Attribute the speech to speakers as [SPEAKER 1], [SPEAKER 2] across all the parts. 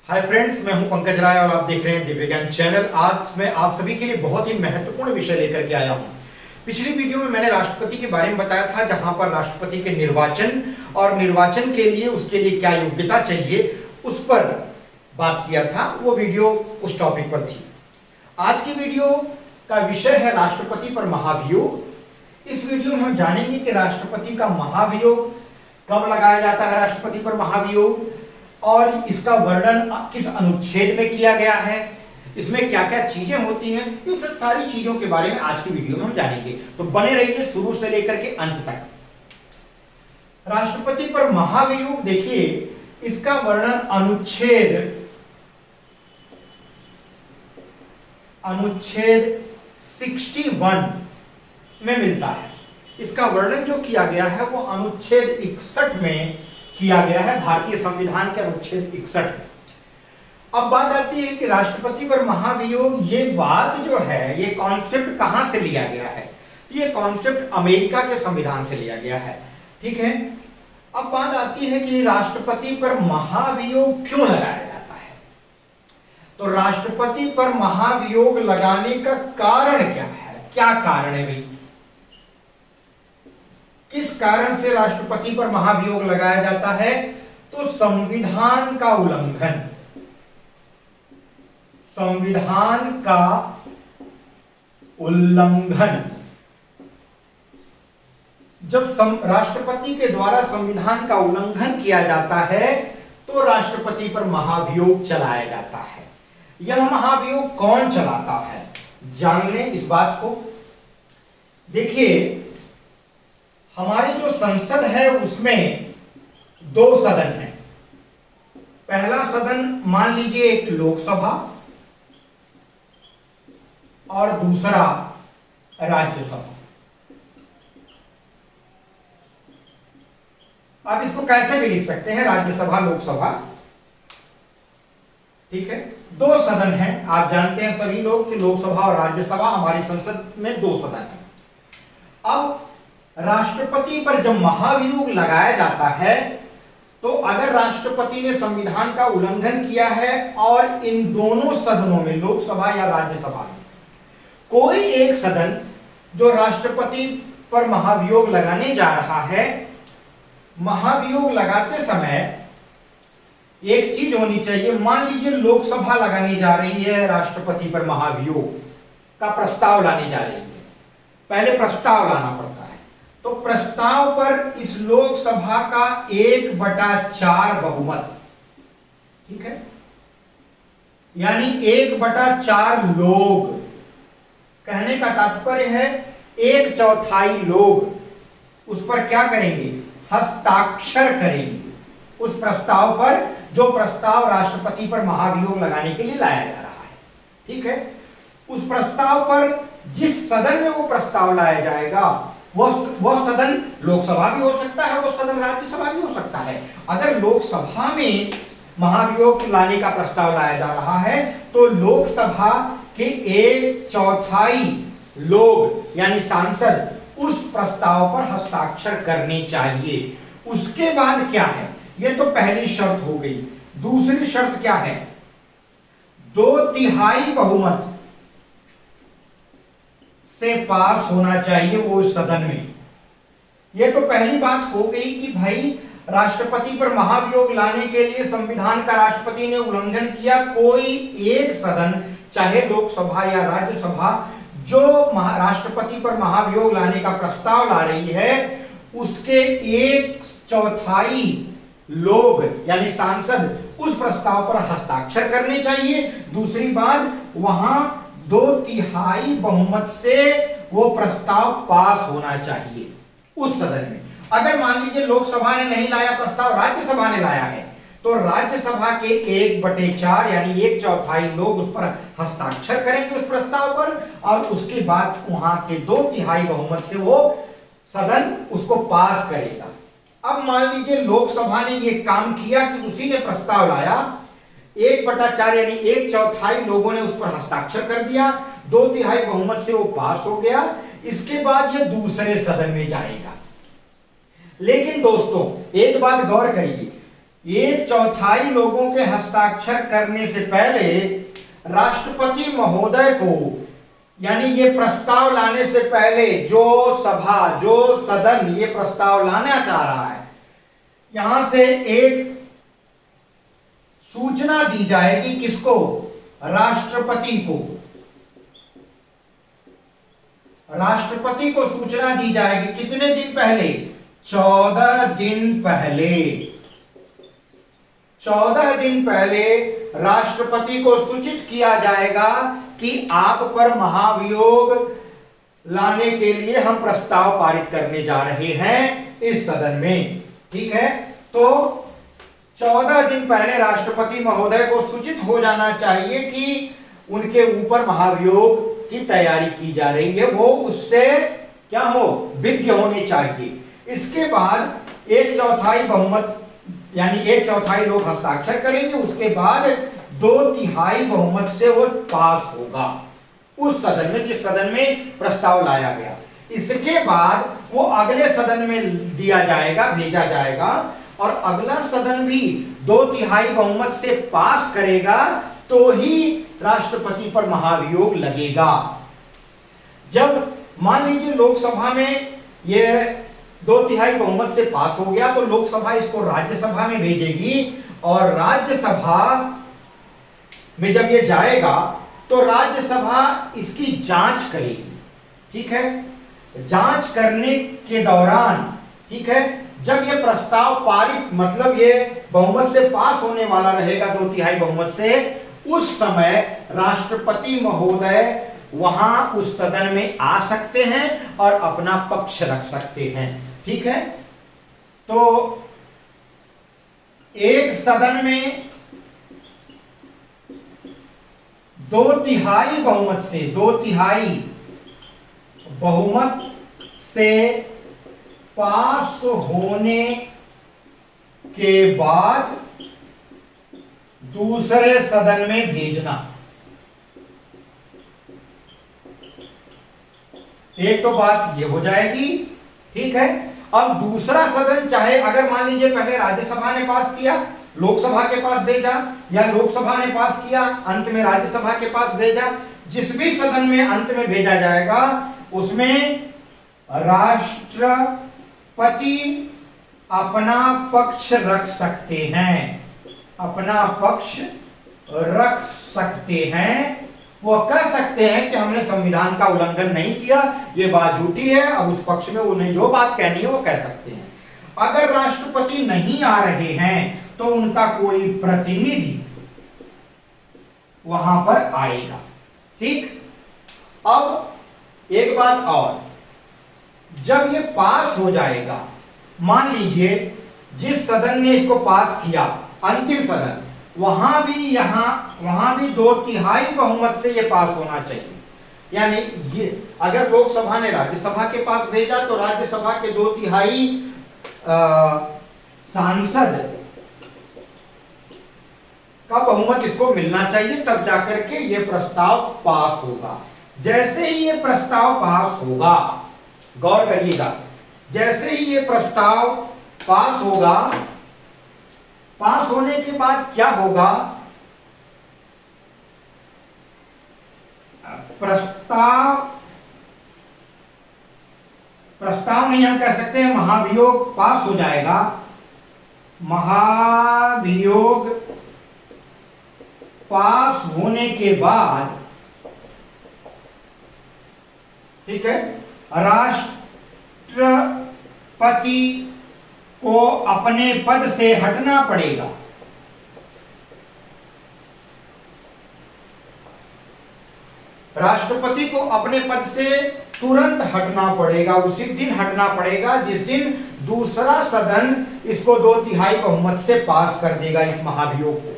[SPEAKER 1] Hi friends, मैं हूं पंकज राय और आप देख रहे हैं दिव्य ज्ञान चैनल। आज मैं आप सभी के लिए बहुत ही महत्वपूर्ण विषय लेकर के आया हूं। पिछली वीडियो में मैंने राष्ट्रपति के बारे में बताया था, जहां पर राष्ट्रपति के निर्वाचन और निर्वाचन के लिए उसके लिए क्या योग्यता चाहिए उस पर बात किया था। वो वीडियो उस टॉपिक पर थी। आज की वीडियो का विषय है राष्ट्रपति पर महाभियोग। इस वीडियो में हम जानेंगे कि राष्ट्रपति का महाभियोग कब लगाया जाता है, राष्ट्रपति पर महाभियोग, और इसका वर्णन किस अनुच्छेद में किया गया है, इसमें क्या क्या चीजें होती हैं, इन सब सारी चीजों के बारे में आज की वीडियो में हम जानेंगे। तो बने रहिए शुरू से लेकर के अंत तक। राष्ट्रपति पर महाभियोग देखिए, इसका वर्णन अनुच्छेद 61 में मिलता है। इसका वर्णन जो किया गया है वो अनुच्छेद 61 में किया गया है, भारतीय संविधान के अनुच्छेद 61। अब बात आती है कि राष्ट्रपति पर महाभियोग, ये बात जो है, ये कॉन्सेप्ट कहां से लिया गया है? तो ये कॉन्सेप्ट अमेरिका के संविधान से लिया गया है। ठीक है। अब बात आती है कि राष्ट्रपति पर महाभियोग क्यों लगाया जाता है। तो राष्ट्रपति पर महाभियोग लगाने का कारण क्या है? क्या कारण है भाई? किस कारण से राष्ट्रपति पर महाभियोग लगाया जाता है? तो संविधान का उल्लंघन। संविधान का उल्लंघन। जब राष्ट्रपति के द्वारा संविधान का उल्लंघन किया जाता है तो राष्ट्रपति पर महाभियोग चलाया जाता है। यह महाभियोग कौन चलाता है, जान लें इस बात को। देखिए, हमारी जो संसद है उसमें दो सदन है। पहला सदन मान लीजिए एक लोकसभा और दूसरा राज्यसभा। आप इसको कैसे भी लिख सकते हैं, राज्यसभा लोकसभा। ठीक है, दो सदन हैं। आप जानते हैं सभी लोग कि लोकसभा और राज्यसभा, हमारी संसद में दो सदन है। अब राष्ट्रपति पर जब महाभियोग लगाया जाता है तो अगर राष्ट्रपति ने संविधान का उल्लंघन किया है और इन दोनों सदनों में, लोकसभा या राज्यसभा में, कोई एक सदन जो राष्ट्रपति पर महाभियोग लगाने जा रहा है, महाभियोग लगाते समय एक चीज होनी चाहिए। मान लीजिए लोकसभा लगाने जा रही है, राष्ट्रपति पर महाभियोग का प्रस्ताव लाने जा रही है। पहले प्रस्ताव लाना पड़ता है, तो प्रस्ताव पर इस लोकसभा का 1/4 बहुमत, ठीक है, यानी 1/4 लोग, कहने का तात्पर्य है 1/4 लोग उस पर क्या करेंगे? हस्ताक्षर करेंगे उस प्रस्ताव पर, जो प्रस्ताव राष्ट्रपति पर महाभियोग लगाने के लिए लाया जा रहा है। ठीक है। उस प्रस्ताव पर जिस सदन में वो प्रस्ताव लाया जाएगा वह सदन लोकसभा भी हो सकता है, वो सदन राज्यसभा भी हो सकता है। अगर लोकसभा में महाभियोग लाने का प्रस्ताव लाया जा रहा है तो लोकसभा के 1/4 लोग यानी सांसद उस प्रस्ताव पर हस्ताक्षर करने चाहिए। उसके बाद क्या है? यह तो पहली शर्त हो गई। दूसरी शर्त क्या है? 2/3 बहुमत से पास होना चाहिए वो इस सदन में। यह तो पहली बात हो गई कि भाई राष्ट्रपति पर महाभियोग लाने के लिए संविधान का राष्ट्रपति ने उल्लंघन किया। कोई एक सदन, चाहे लोकसभा या राज्यसभा, जो राष्ट्रपति पर महाभियोग लाने का प्रस्ताव ला रही है, उसके 1/4 लोग यानी सांसद उस प्रस्ताव पर हस्ताक्षर करने चाहिए। दूसरी बात, वहां 2/3 बहुमत से वो प्रस्ताव पास होना चाहिए उस सदन में। अगर मान लीजिए लोकसभा ने नहीं लाया प्रस्ताव, राज्यसभा ने लाया है, तो राज्यसभा के 1/4 यानी 1/4 लोग उस पर हस्ताक्षर करेंगे उस प्रस्ताव पर, और उसके बाद वहां के 2/3 बहुमत से वो सदन उसको पास करेगा। अब मान लीजिए लोकसभा ने ये काम किया कि उसी ने प्रस्ताव लाया, 1/4 यानी 1/4 लोगों ने उस पर हस्ताक्षर कर दिया, 2/3 बहुमत से वो पास हो गया। इसके बाद ये दूसरे सदन में जाएगा। लेकिन दोस्तों एक बात गौर करिए, एक चौथाई लोगों के हस्ताक्षर करने से पहले राष्ट्रपति महोदय को, यानी ये प्रस्ताव लाने से पहले जो सभा, जो सदन ये प्रस्ताव लाना चाह रहा है, यहां से एक सूचना दी जाएगी। किसको? राष्ट्रपति को। राष्ट्रपति को सूचना दी जाएगी कितने दिन पहले? 14 दिन पहले। 14 दिन पहले राष्ट्रपति को सूचित किया जाएगा कि आप पर महाभियोग लाने के लिए हम प्रस्ताव पारित करने जा रहे हैं इस सदन में। ठीक है, तो 14 दिन पहले राष्ट्रपति महोदय को सूचित हो जाना चाहिए कि उनके ऊपर महाभियोग की तैयारी की जा रही है, वो उससे क्या हो, विज्ञ होने चाहिए। इसके बाद 1/4 बहुमत, यानी 1/4 लोग हस्ताक्षर करेंगे, उसके बाद 2/3 बहुमत से वो पास होगा उस सदन में, जिस सदन में प्रस्ताव लाया गया। इसके बाद वो अगले सदन में दिया जाएगा, भेजा जाएगा, और अगला सदन भी 2/3 बहुमत से पास करेगा तो ही राष्ट्रपति पर महाभियोग लगेगा। जब मान लीजिए लोकसभा में ये 2/3 बहुमत से पास हो गया, तो लोकसभा इसको राज्यसभा में भेजेगी, और राज्यसभा में जब ये जाएगा तो राज्यसभा इसकी जांच करेगी। ठीक है, जांच करने के दौरान, ठीक है, जब ये प्रस्ताव पारित, मतलब ये बहुमत से पास होने वाला रहेगा 2/3 बहुमत से, उस समय राष्ट्रपति महोदय वहां उस सदन में आ सकते हैं और अपना पक्ष रख सकते हैं। ठीक है, तो एक सदन में 2/3 बहुमत से, 2/3 बहुमत से पास होने के बाद दूसरे सदन में भेजना। एक तो बात ये हो जाएगी। ठीक है, अब दूसरा सदन, चाहे अगर मान लीजिए पहले राज्यसभा ने पास किया, लोकसभा के पास भेजा, या लोकसभा ने पास किया, अंत में राज्यसभा के पास भेजा, जिस भी सदन में अंत में भेजा जाएगा उसमें राष्ट्रपति अपना पक्ष रख सकते हैं, अपना पक्ष रख सकते हैं। वो कह सकते हैं कि हमने संविधान का उल्लंघन नहीं किया, ये बात झूठी है, अब उस पक्ष में उन्हें जो बात कहनी है वो कह सकते हैं। अगर राष्ट्रपति नहीं आ रहे हैं तो उनका कोई प्रतिनिधि वहां पर आएगा। ठीक, अब एक बात और, जब ये पास हो जाएगा, मान लीजिए जिस सदन ने इसको पास किया, अंतिम सदन, वहां भी 2/3 बहुमत से ये पास होना चाहिए। यानी ये अगर लोकसभा ने राज्यसभा के पास भेजा तो राज्यसभा के 2/3 सांसद का बहुमत इसको मिलना चाहिए, तब जाकर के ये प्रस्ताव पास होगा। जैसे ही ये प्रस्ताव पास होगा, गौर करिएगा, जैसे ही ये प्रस्ताव पास होगा, पास होने के बाद क्या होगा, प्रस्ताव नहीं हम कह सकते हैं, महाभियोग पास हो जाएगा। महाभियोग पास होने के बाद, ठीक है, राष्ट्रपति को अपने पद से हटना पड़ेगा। राष्ट्रपति को अपने पद से तुरंत हटना पड़ेगा, उसी दिन हटना पड़ेगा जिस दिन दूसरा सदन इसको 2/3 बहुमत से पास कर देगा, इस महाभियोग को।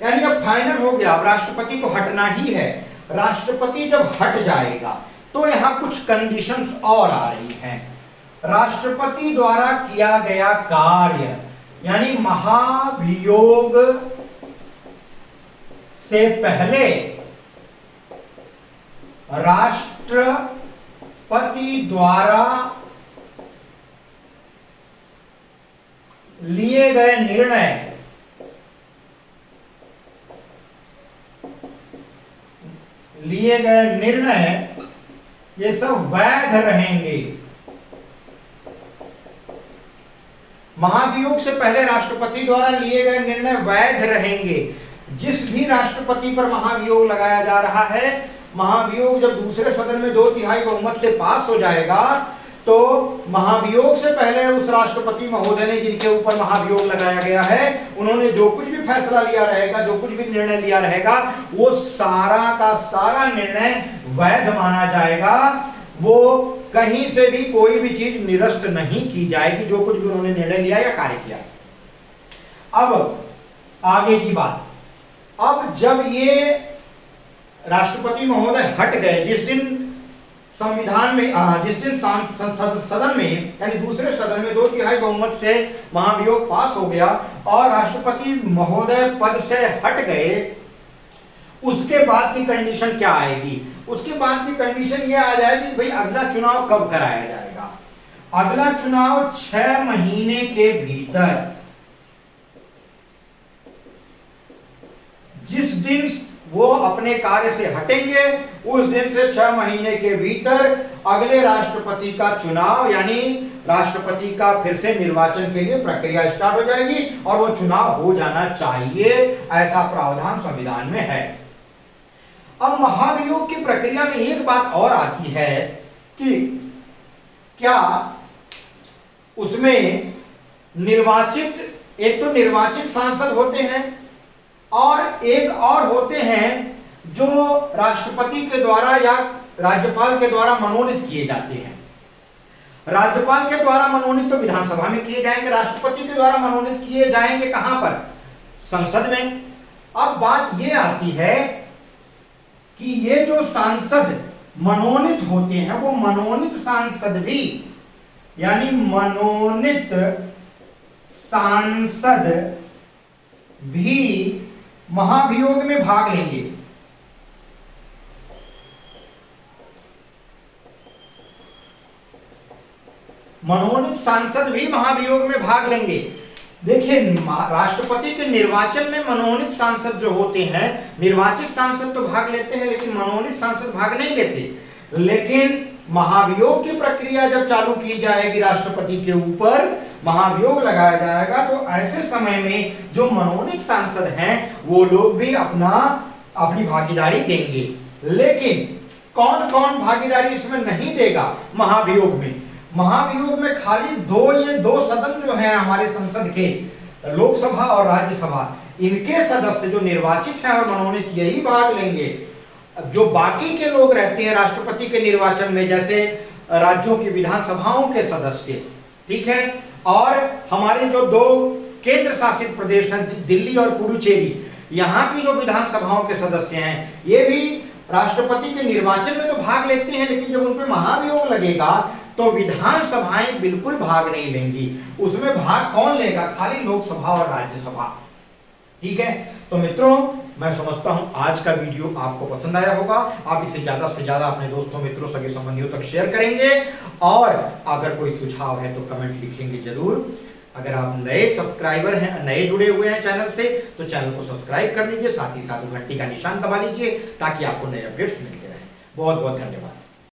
[SPEAKER 1] यानी अब फाइनल हो गया, अब राष्ट्रपति को हटना ही है। राष्ट्रपति जब हट जाएगा तो यहां कुछ कंडीशंस और आ रही हैं। राष्ट्रपति द्वारा किया गया कार्य, यानी महाभियोग से पहले राष्ट्रपति द्वारा लिए गए निर्णय ये सब वैध रहेंगे। महाभियोग से पहले राष्ट्रपति द्वारा लिए गए निर्णय वैध रहेंगे। जिस भी राष्ट्रपति पर महाभियोग लगाया जा रहा है, महाभियोग जब दूसरे सदन में 2/3 बहुमत से पास हो जाएगा तो महाभियोग से पहले उस राष्ट्रपति महोदय ने जिनके ऊपर महाभियोग लगाया गया है, उन्होंने जो कुछ भी फैसला लिया रहेगा, जो कुछ भी निर्णय लिया रहेगा, वो सारा का सारा निर्णय वैध माना जाएगा। वो कहीं से भी कोई भी चीज निरस्त नहीं की जाएगी, जो कुछ भी उन्होंने निर्णय लिया या कार्य किया। अब आगे की बात, अब जब ये राष्ट्रपति महोदय हट गए, जिस दिन संविधान में जिस दिन सदन में यानी दूसरे सदन में 2/3 बहुमत से महाभियोग पास हो गया और राष्ट्रपति महोदय पद से हट गए, उसके बाद की कंडीशन क्या आएगी? उसके बाद की कंडीशन ये आ जाएगी भाई अगला चुनाव कब कराया जाएगा। अगला चुनाव 6 महीने के भीतर, जिस दिन वो अपने कार्य से हटेंगे उस दिन से 6 महीने के भीतर अगले राष्ट्रपति का चुनाव यानी राष्ट्रपति का फिर से निर्वाचन के लिए प्रक्रिया स्टार्ट हो जाएगी और वो चुनाव हो जाना चाहिए, ऐसा प्रावधान संविधान में है। अब महाभियोग की प्रक्रिया में एक बात और आती है कि क्या उसमें एक तो निर्वाचित सांसद होते हैं और एक और होते हैं जो राष्ट्रपति के द्वारा या राज्यपाल के द्वारा मनोनीत किए जाते हैं। राज्यपाल के द्वारा मनोनीत तो विधानसभा में किए जाएंगे, राष्ट्रपति के द्वारा मनोनीत किए जाएंगे कहां पर? संसद में। अब बात यह आती है कि ये जो सांसद मनोनीत होते हैं वो मनोनीत सांसद भी यानी मनोनीत सांसद भी महाभियोग में भाग लेंगे। मनोनीत सांसद भी महाभियोग में भाग लेंगे। देखिए, राष्ट्रपति के निर्वाचन में मनोनीत सांसद जो होते हैं, निर्वाचित सांसद तो भाग लेते हैं लेकिन मनोनीत सांसद भाग नहीं लेते। लेकिन महाभियोग की प्रक्रिया जब चालू की जाएगी, राष्ट्रपति के ऊपर महाभियोग लगाया जाएगा, तो ऐसे समय में जो मनोनीत सांसद हैं वो लोग भी अपनी भागीदारी देंगे। लेकिन कौन कौन भागीदारी इसमें नहीं देगा? महाभियोग में खाली ये दो सदन जो हैं हमारे संसद के, लोकसभा और राज्यसभा, इनके सदस्य जो निर्वाचित हैं और मनोनीत, यही भाग लेंगे। जो बाकी के लोग रहते हैं राष्ट्रपति के निर्वाचन में, जैसे राज्यों की विधानसभाओं के सदस्य, ठीक है, और हमारे जो 2 केंद्र शासित प्रदेश हैं दिल्ली और पुडुचेरी, यहाँ की जो विधानसभाओं के सदस्य हैं, ये भी राष्ट्रपति के निर्वाचन में तो भाग लेते हैं, लेकिन जब उन पर महाभियोग लगेगा तो विधानसभाएं बिल्कुल भाग नहीं लेंगी। उसमें भाग कौन लेगा? खाली लोकसभा और राज्यसभा। ठीक है, तो मित्रों, मैं समझता हूं आज का वीडियो आपको पसंद आया होगा। आप इसे ज्यादा से ज्यादा अपने दोस्तों, मित्रों, सगे संबंधियों तक शेयर करेंगे और अगर कोई सुझाव है तो कमेंट लिखेंगे जरूर। अगर आप नए सब्सक्राइबर हैं, नए जुड़े हुए हैं चैनल से, तो चैनल को सब्सक्राइब कर लीजिए, साथ ही साथ घंटी का निशान दबा लीजिए ताकि आपको नए अपडेट्स मिलते रहें। बहुत बहुत धन्यवाद।